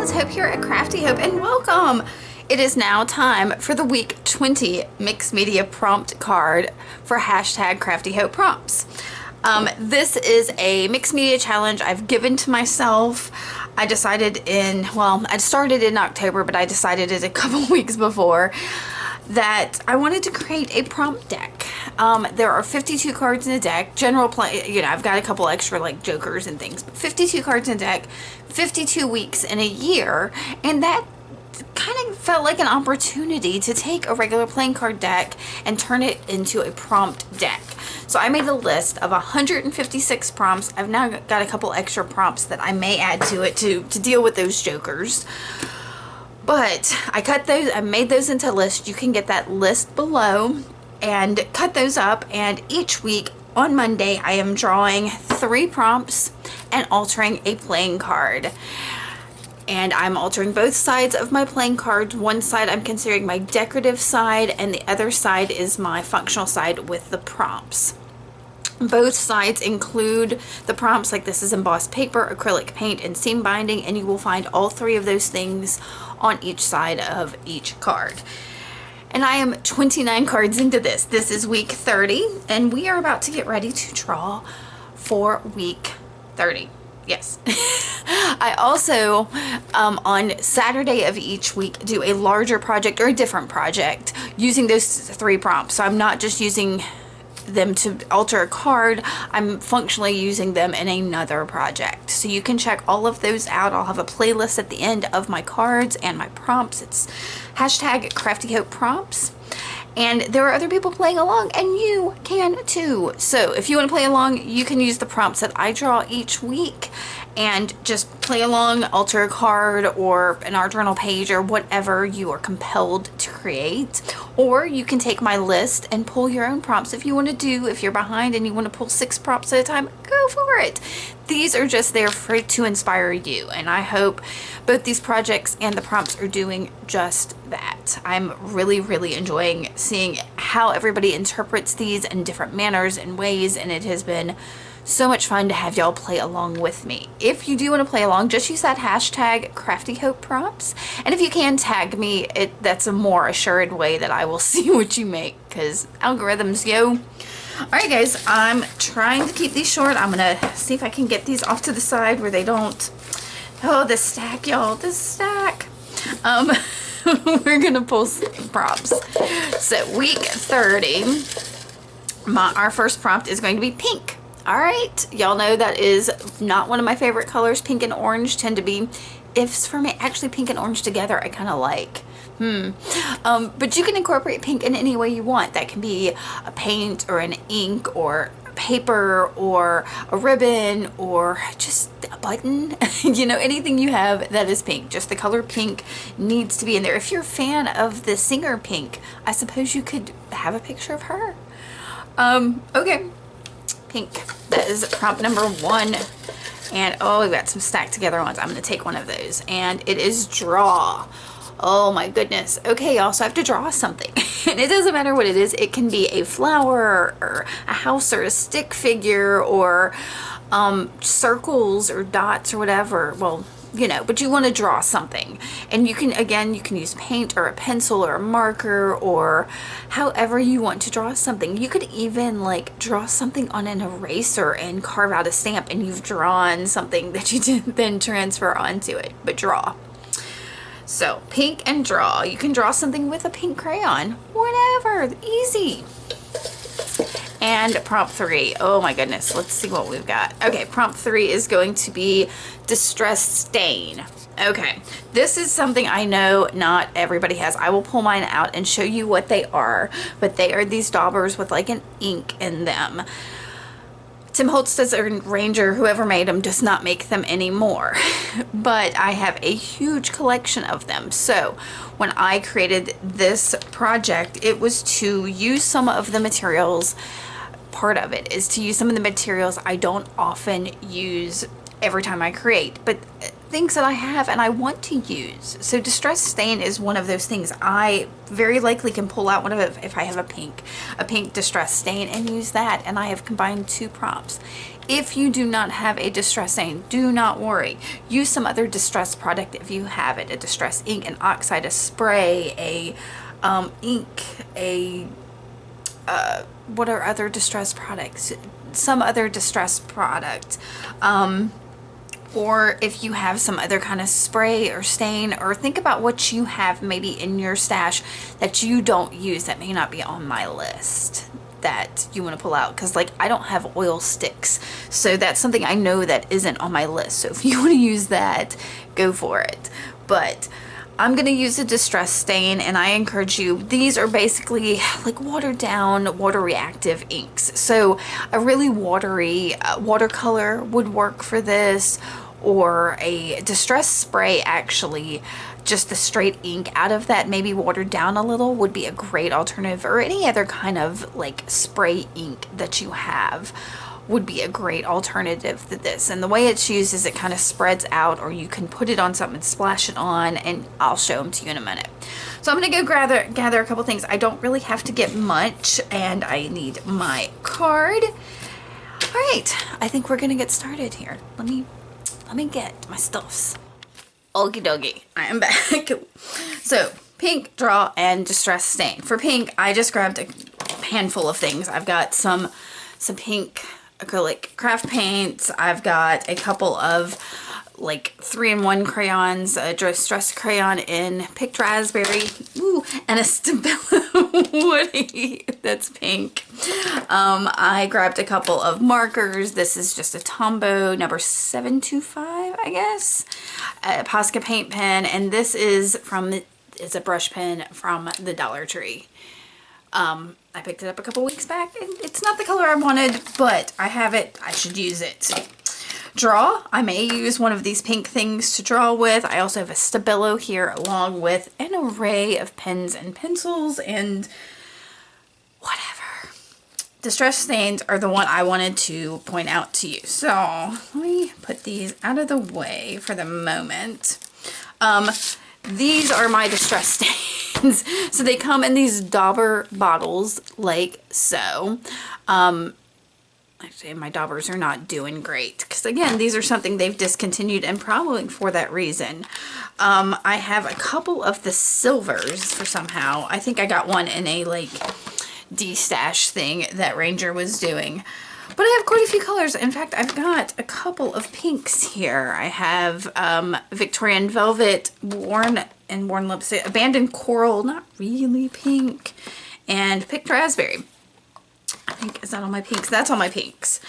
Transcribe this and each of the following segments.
it's Hope here at Crafty Hope, and welcome! It is now time for the week 20 mixed media prompt card for hashtag Crafty Hope prompts. This is a mixed media challenge I've given to myself. I started in October, but I decided it a couple weeks before that I wanted to create a prompt deck. There are 52 cards in a deck. General play, I've got a couple extra like jokers and things, but 52 cards in a deck, 52 weeks in a year, and that kind of felt like an opportunity to take a regular playing card deck and turn it into a prompt deck. So I made a list of 156 prompts. I've now got a couple extra prompts that I may add to it to deal with those jokers. But I made those into a list. You can get that list below and cut those up. And each week on Monday, I am drawing 3 prompts and altering a playing card. And I'm altering both sides of my playing cards. One side I'm considering my decorative side, and the other side is my functional side with the prompts. Both sides include the prompts, like this is embossed paper, acrylic paint, and seam binding, and you will find all 3 of those things on each side of each card. And I am 29 cards into this. This is week 30, and we are about to get ready to draw for week 30. Yes. I also, on Saturday of each week, do a larger project or a different project using those 3 prompts. So I'm not just using them to alter a card, I'm functionally using them in another project. So you can check all of those out. I'll have a playlist at the end of my cards and my prompts. It's hashtag Crafty Hope prompts. And there are other people playing along, and you can too. So if you want to play along, you can use the prompts that I draw each week and just play along, alter a card or an art journal page or whatever you are compelled to create. Or you can take my list and pull your own prompts if you want to if you're behind and you want to pull 6 prompts at a time, go for it. These are just there to inspire you, and I hope both these projects and the prompts are doing just that. I'm really, really enjoying seeing how everybody interprets these in different manners and ways, and it has been so much fun to have y'all play along with me. If you do want to play along, just use that hashtag Crafty Hope prompts, and if you can tag me, that's a more assured way that I will see what you make, because algorithms, yo. Alright guys, I'm trying to keep these short. I'm gonna see if I can get these off to the side where they don't. Oh, the stack, y'all, the stack. We're gonna pull some prompts. So week 30, our first prompt is going to be pink. Alright, y'all know that is not one of my favorite colors. Pink and orange tend to be ifs for me. Actually, pink and orange together I kind of like. But you can incorporate pink in any way you want. That can be a paint or an ink or paper or a ribbon or just a button. Anything you have that is pink. Just the color pink needs to be in there. If you're a fan of the singer Pink, I suppose you could have a picture of her. Okay. Pink. That is prompt number 1. And oh, we've got some stacked together ones. I'm going to take one of those. And it is draw. Oh my goodness. Okay, y'all, so I have to draw something. And it doesn't matter what it is. It can be a flower or a house or a stick figure or circles or dots or whatever. Well, but you want to draw something. And you can use paint or a pencil or a marker or however you want to draw something. You could even like draw something on an eraser and carve out a stamp, and you've drawn something that you did then transfer onto it. But draw. So pink and draw. You can draw something with a pink crayon, whatever, easy. And prompt 3, oh my goodness, let's see what we've got. Okay, prompt 3 is going to be distressed stain. Okay, this is something I know not everybody has. I will pull mine out and show you what they are, but they are these daubers with like an ink in them. Tim Holtz Ranger, whoever made them, does not make them anymore. But I have a huge collection of them. So when I created this project, it was to use some of the materials. Part of it is to use some of the materials I don't often use every time I create. But things that I have and I want to use. So Distress Stain is one of those things I very likely can pull out one of it if I have a pink Distress Stain and use that, and I have combined two prompts. If you do not have a Distress Stain, do not worry. Use some other Distress product if you have it. A Distress ink, an oxide, a spray, a ink, a what are other distress products? Some other distress product. Or if you have some other kind of spray or stain, or think about what you have maybe in your stash that you don't use that may not be on my list that you want to pull out, because like I don't have oil sticks, so that's something I know that isn't on my list. So if you want to use that, go for it. But I'm going to use a Distress Stain, and I encourage you, these are basically like watered down, water reactive inks. So a really watery watercolor would work for this, or a distress spray, actually, just the straight ink out of that, maybe watered down a little, would be a great alternative, or any other kind of like spray ink that you have would be a great alternative to this. And the way it's used is it kind of spreads out, or you can put it on something and splash it on, and I'll show them to you in a minute. So I'm gonna go gather a couple things. I don't really have to get much, and I need my card. All right, I think we're gonna get started here. Let me get my stuffs. Okie dokie, I am back. So pink, draw, and Distress Stain. For pink, I just grabbed a handful of things. I've got some pink acrylic craft paints. I've got a couple of like 3-in-1 crayons, a distress crayon in picked raspberry, ooh, and a Stabilo Woody that's pink. I grabbed a couple of markers. This is just a Tombow number 725, I guess, a Posca paint pen, and this is it's a brush pen from the Dollar Tree. I picked it up a couple weeks back, and it's not the color I wanted, but I have it. I should use it. Draw. I may use one of these pink things to draw with. I also have a Stabilo here, along with an array of pens and pencils and whatever. Distress Stains are the one I wanted to point out to you. So let me put these out of the way for the moment. These are my Distress Stains. So they come in these Dauber bottles like so. Actually, my Daubers are not doing great, because again, these are something they've discontinued, and probably for that reason. I have a couple of the silvers for somehow. I think I got one in a like D-stash thing that Ranger was doing. But I have quite a few colors. In fact, I've got a couple of pinks here. I have Victorian Velvet, Worn Lipstick, Abandoned Coral, not really pink, and Picked Raspberry. I think, is that all my pinks? That's all my pinks.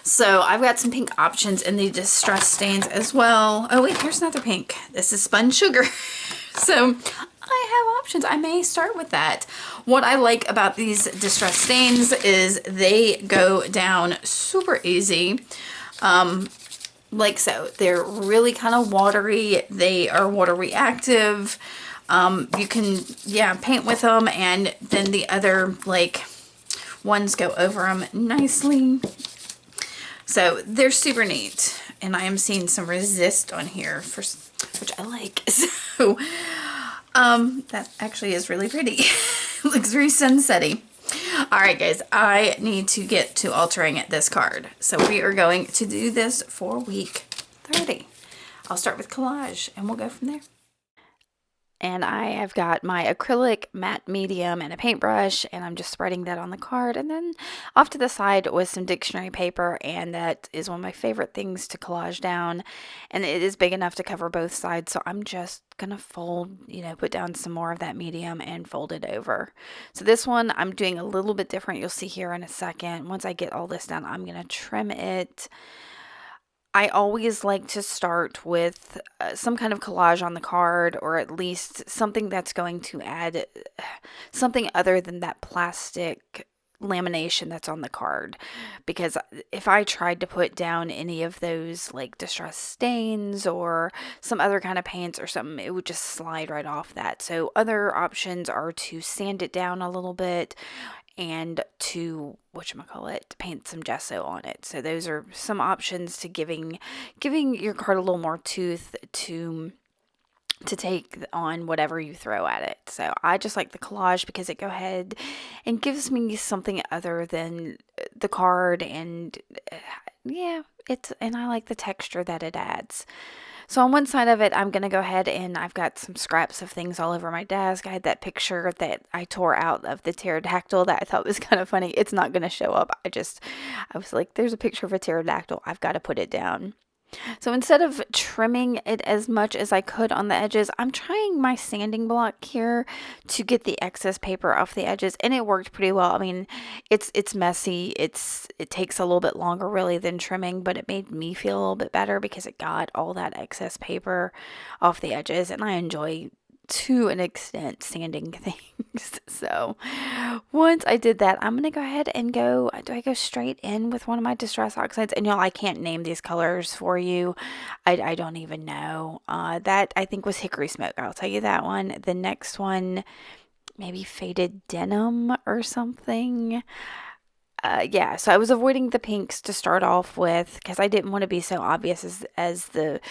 So I've got some pink options in the Distress Stains as well. Oh wait, here's another pink. This is Spun Sugar. So I have options. I may start with that. What I like about these Distress Stains is they go down super easy. Like so. They're really kind of watery. They are water reactive. You can, yeah, paint with them, and then the other like ones go over them nicely. So they're super neat, and I am seeing some resist on here, which I like. So that actually is really pretty. Looks very sunsetty. All right, guys, I need to get to altering this card. So we are going to do this for week 30. I'll start with collage, and we'll go from there. And I have got my acrylic matte medium and a paintbrush, and I'm just spreading that on the card, and then off to the side with some dictionary paper, and that is one of my favorite things to collage down, and it is big enough to cover both sides, so I'm just gonna fold, put down some more of that medium and fold it over. So this one I'm doing a little bit different. You'll see here in a second. Once I get all this done, I'm gonna trim it. I always like to start with some kind of collage on the card, or at least something that's going to add something other than that plastic lamination that's on the card, because if I tried to put down any of those like Distress Stains or some other kind of paints or something, it would just slide right off that. So other options are to sand it down a little bit and to whatchamacallit, paint some gesso on it. So those are some options to giving your card a little more tooth to take on whatever you throw at it. So I just like the collage because it go ahead and gives me something other than the card, and yeah, and I like the texture that it adds. So on one side of it, I'm going to go ahead and I've got some scraps of things all over my desk. I had that picture that I tore out of the pterodactyl that I thought was kind of funny. It's not going to show up. I was like, there's a picture of a pterodactyl. I've got to put it down. So instead of trimming it as much as I could on the edges, I'm trying my sanding block here to get the excess paper off the edges, and it worked pretty well. I mean, it's messy. It takes a little bit longer really than trimming, but it made me feel a little bit better because it got all that excess paper off the edges, and I enjoy to an extent sanding things. So once I did that, I'm going to go ahead and do I go straight in with one of my Distress Oxides? And y'all, I can't name these colors for you. I don't even know. That I think was Hickory Smoke. I'll tell you that one. The next one, maybe Faded Denim or something. Yeah, so I was avoiding the pinks to start off with because I didn't want to be so obvious as the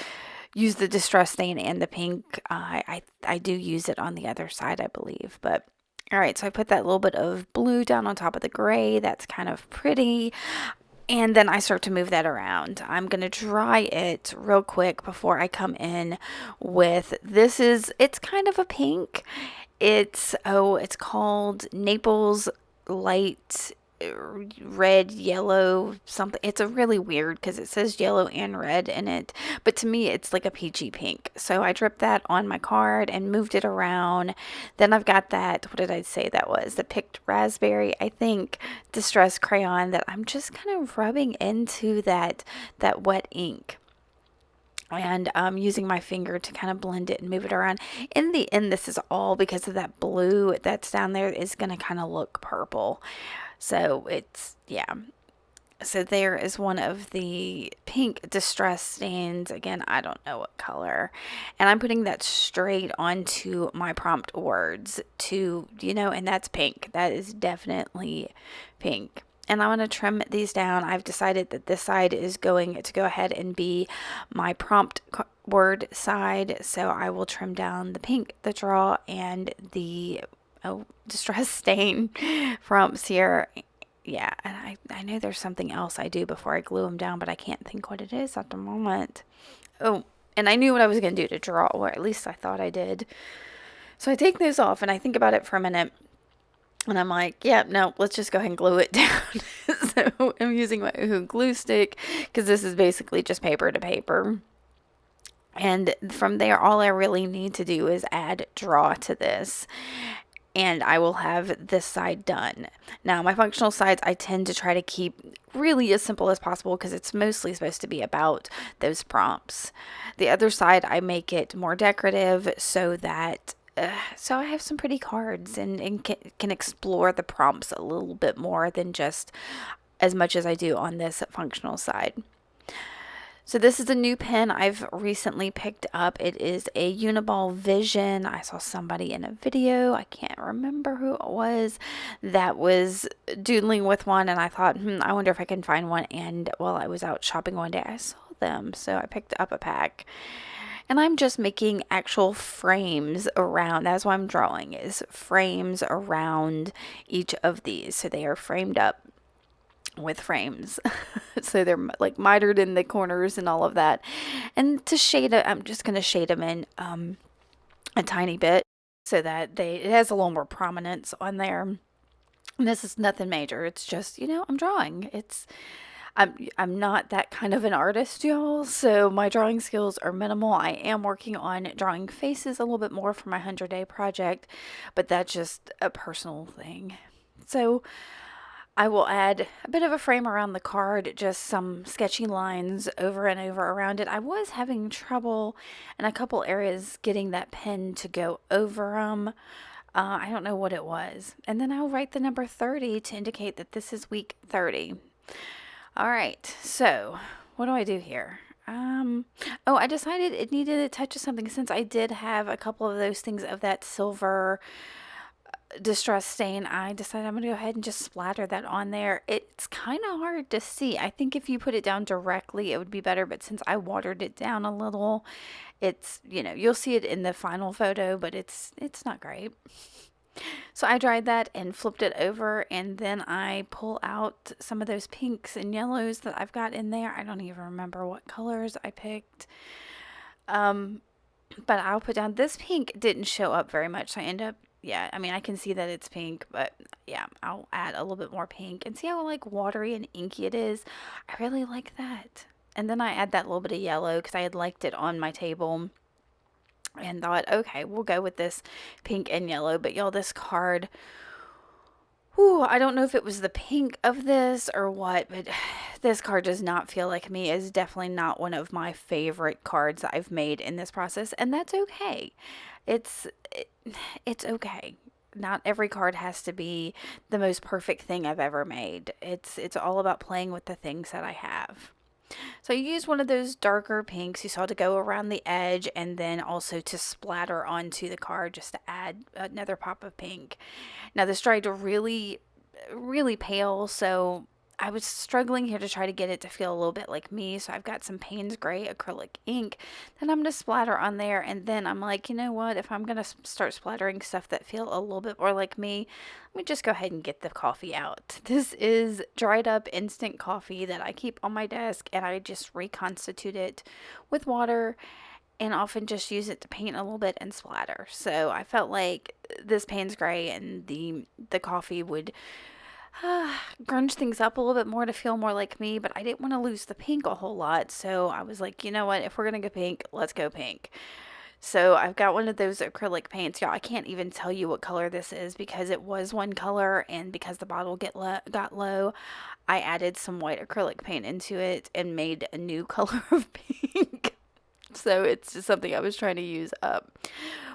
use the Distress Stain and the pink. I do use it on the other side, I believe. But all right, so I put that little bit of blue down on top of the gray. That's kind of pretty. And then I start to move that around. I'm going to dry it real quick before I come in with it's kind of a pink. It's called Naples Light red, yellow, something. It's a really weird because it says yellow and red in it, but to me it's like a peachy pink. So I dripped that on my card and moved it around. Then I've got that, what did I say that was? The Picked Raspberry, I think, Distress Crayon that I'm just kind of rubbing into that wet ink. And using my finger to kind of blend it and move it around. In the end, this is all because of that blue that's down there is going to kind of look purple. So yeah. So there is one of the pink Distress Stains. Again, I don't know what color. And I'm putting that straight onto my prompt words and that's pink. That is definitely pink. And I'm going to trim these down. I've decided that this side is going to go ahead and be my prompt word side. So I will trim down the pink, the draw, and the Distress Stain prompts here. Yeah, and I know there's something else I do before I glue them down, but I can't think what it is at the moment. Oh, and I knew what I was going to do to draw, or at least I thought I did. So I take those off and I think about it for a minute. And I'm like, yeah, no, let's just go ahead and glue it down. So I'm using my Oohoo glue stick because this is basically just paper to paper. And from there, all I really need to do is add draw to this. And I will have this side done. Now, my functional sides, I tend to try to keep really as simple as possible because it's mostly supposed to be about those prompts. The other side, I make it more decorative so that so I have some pretty cards and can explore the prompts a little bit more than just as much as I do on this functional side. So this is a new pen I've recently picked up. It is a Uniball Vision. I saw somebody in a video, I can't remember who it was, that was doodling with one, and I thought, I wonder if I can find one. And while I was out shopping one day, I saw them, so I picked up a pack. And I'm just making actual frames around, that's what I'm drawing, is frames around each of these. So they are framed up with frames. So they're like mitered in the corners and all of that. And to shade it, I'm just going to shade them in a tiny bit so that it has a little more prominence on there. And this is nothing major. It's just, I'm drawing. I'm not that kind of an artist, y'all, so my drawing skills are minimal. I am working on drawing faces a little bit more for my 100-day project, but that's just a personal thing. So I will add a bit of a frame around the card, just some sketchy lines over and over around it. I was having trouble in a couple areas getting that pen to go over them. I don't know what it was. And then I'll write the number 30 to indicate that this is week 30. All right, so what do I do here? I decided it needed a touch of something since I did have a couple of those things of that silver Distress Stain, I decided I'm going to go ahead and just splatter that on there. It's kind of hard to see. I think if you put it down directly, it would be better. But since I watered it down a little, it's, you'll see it in the final photo, but it's not great. So I dried that and flipped it over, and then I pull out some of those pinks and yellows that I've got in there. I don't even remember what colors I picked. But I'll put down this pink didn't show up very much. So I end up, yeah, I mean, I can see that it's pink, but yeah, I'll add a little bit more pink and see how like watery and inky it is. I really like that. And then I add that little bit of yellow because I had liked it on my table and thought, okay, we'll go with this pink and yellow. But y'all, this card, whew, I don't know if it was the pink of this or what, but this card does not feel like me. It's definitely not one of my favorite cards that I've made in this process, and that's okay. It's it's okay. Not every card has to be the most perfect thing I've ever made. It's all about playing with the things that I have. So I used one of those darker pinks you saw to go around the edge and then also to splatter onto the card just to add another pop of pink. Now this dried really, really pale, so I was struggling here to try to get it to feel a little bit like me. So I've got some Payne's Gray acrylic ink that I'm going to splatter on there. And then I'm like, you know what? If I'm going to start splattering stuff that feel a little bit more like me, let me just go ahead and get the coffee out. This is dried up instant coffee that I keep on my desk, and I just reconstitute it with water and often just use it to paint a little bit and splatter. So I felt like this Payne's Gray and the coffee would grunge things up a little bit more to feel more like me, but I didn't want to lose the pink a whole lot. So I was like, you know what? If we're going to go pink, let's go pink. So I've got one of those acrylic paints. Y'all, I can't even tell you what color this is because it was one color, and because the bottle got low, I added some white acrylic paint into it and made a new color of pink. So it's just something I was trying to use up.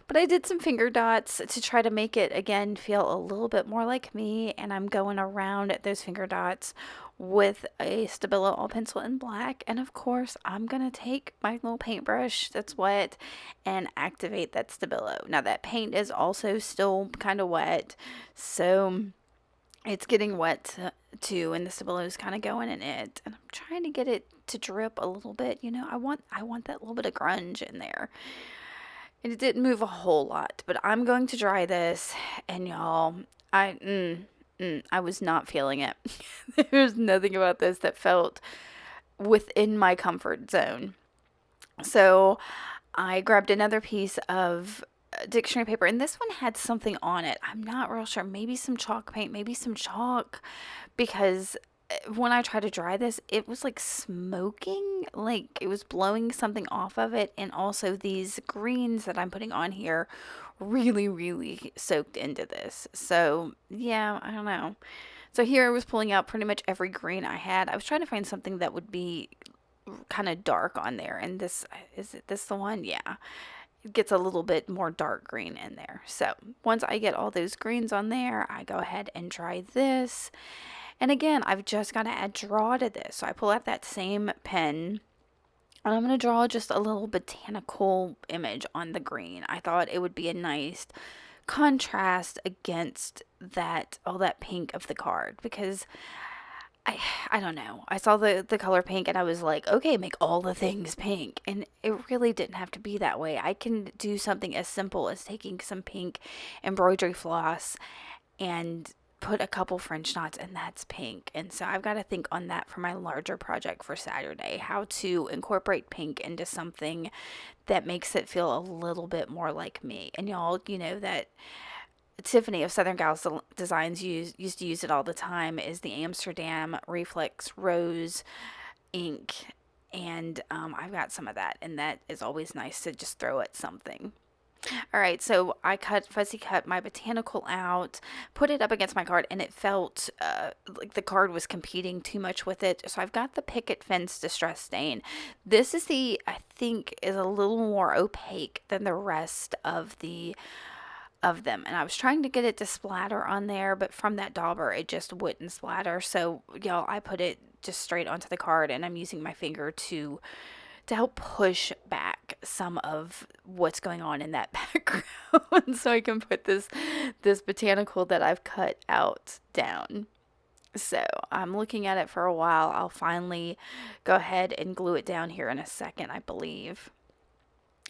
But I did some finger dots to try to make it, again, feel a little bit more like me. And I'm going around those finger dots with a Stabilo all pencil in black. And of course, I'm going to take my little paintbrush that's wet and activate that Stabilo. Now, that paint is also still kind of wet. So it's getting wet too, and the Stabilo is kind of going in it. And I'm trying to get it to drip a little bit. I want that little bit of grunge in there. And it didn't move a whole lot, but I'm going to dry this, and y'all, I was not feeling it. There's nothing about this that felt within my comfort zone. So I grabbed another piece of dictionary paper, and this one had something on it. I'm not real sure. Maybe some chalk paint, maybe some chalk, because when I tried to dry this, it was like smoking, like it was blowing something off of it. And also these greens that I'm putting on here really, really soaked into this. So yeah, I don't know. So here I was pulling out pretty much every green I had. I was trying to find something that would be kind of dark on there. And this, is it this the one? Yeah. It gets a little bit more dark green in there. So once I get all those greens on there, I go ahead and dry this. And again, I've just got to add draw to this. So I pull out that same pen, and I'm going to draw just a little botanical image on the green. I thought it would be a nice contrast against that, all that pink of the card, because I don't know. I saw the color pink and I was like, okay, make all the things pink. And it really didn't have to be that way. I can do something as simple as taking some pink embroidery floss and put a couple French knots, and that's pink. And so I've got to think on that for my larger project for Saturday, how to incorporate pink into something that makes it feel a little bit more like me. And y'all, you know that Tiffany of Southern Gals Designs used to use it all the time, is the Amsterdam Reflex Rose ink. And I've got some of that, and that is always nice to just throw at something. All right, so I fussy cut my botanical out, put it up against my card, and it felt like the card was competing too much with it. So I've got the Picket Fence Distress Stain. This is I think is a little more opaque than the rest of them. And I was trying to get it to splatter on there, but from that dauber, it just wouldn't splatter. So, y'all, I put it just straight onto the card, and I'm using my finger to to help push back some of what's going on in that background so I can put this botanical that I've cut out down. So I'm looking at it for a while. I'll finally go ahead and glue it down here in a second, I believe.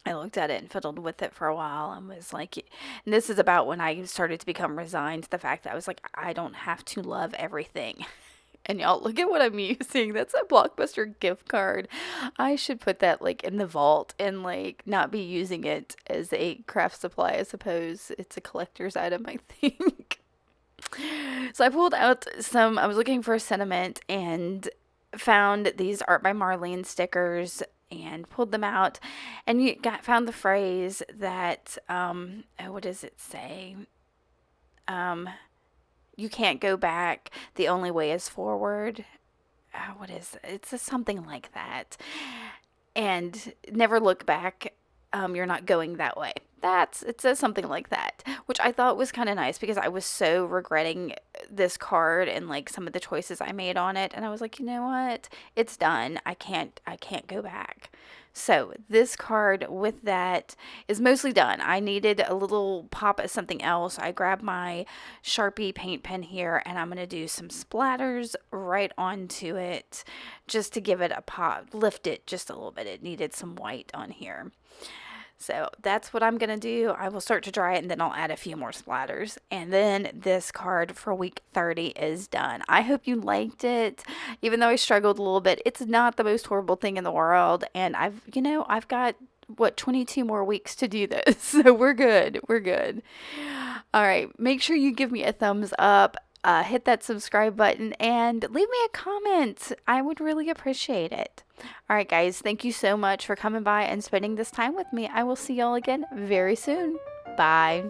I looked at it and fiddled with it for a while and was like, and this is about when I started to become resigned to the fact that I was like, I don't have to love everything. And y'all, look at what I'm using. That's a Blockbuster gift card. I should put that like in the vault and like not be using it as a craft supply. I suppose it's a collector's item, I think. So I pulled out some, I was looking for a sentiment and found these Art by Marlene stickers and pulled them out and found the phrase that, what does it say? You can't go back. The only way is forward. What is it? It's something like that. And never look back. You're not going that way. It says something like that, which I thought was kind of nice because I was so regretting this card and like some of the choices I made on it. And I was like, you know what? It's done. I can't go back. So this card with that is mostly done. I needed a little pop of something else. I grabbed my Sharpie paint pen here and I'm going to do some splatters right onto it just to give it a pop, lift it just a little bit. It needed some white on here. So that's what I'm going to do. I will start to dry it and then I'll add a few more splatters. And then this card for week 30 is done. I hope you liked it. Even though I struggled a little bit, it's not the most horrible thing in the world. And I've got 22 more weeks to do this. So we're good. We're good. All right. Make sure you give me a thumbs up. Hit that subscribe button and leave me a comment. I would really appreciate it. All right, guys, thank you so much for coming by and spending this time with me. I will see y'all again very soon. Bye.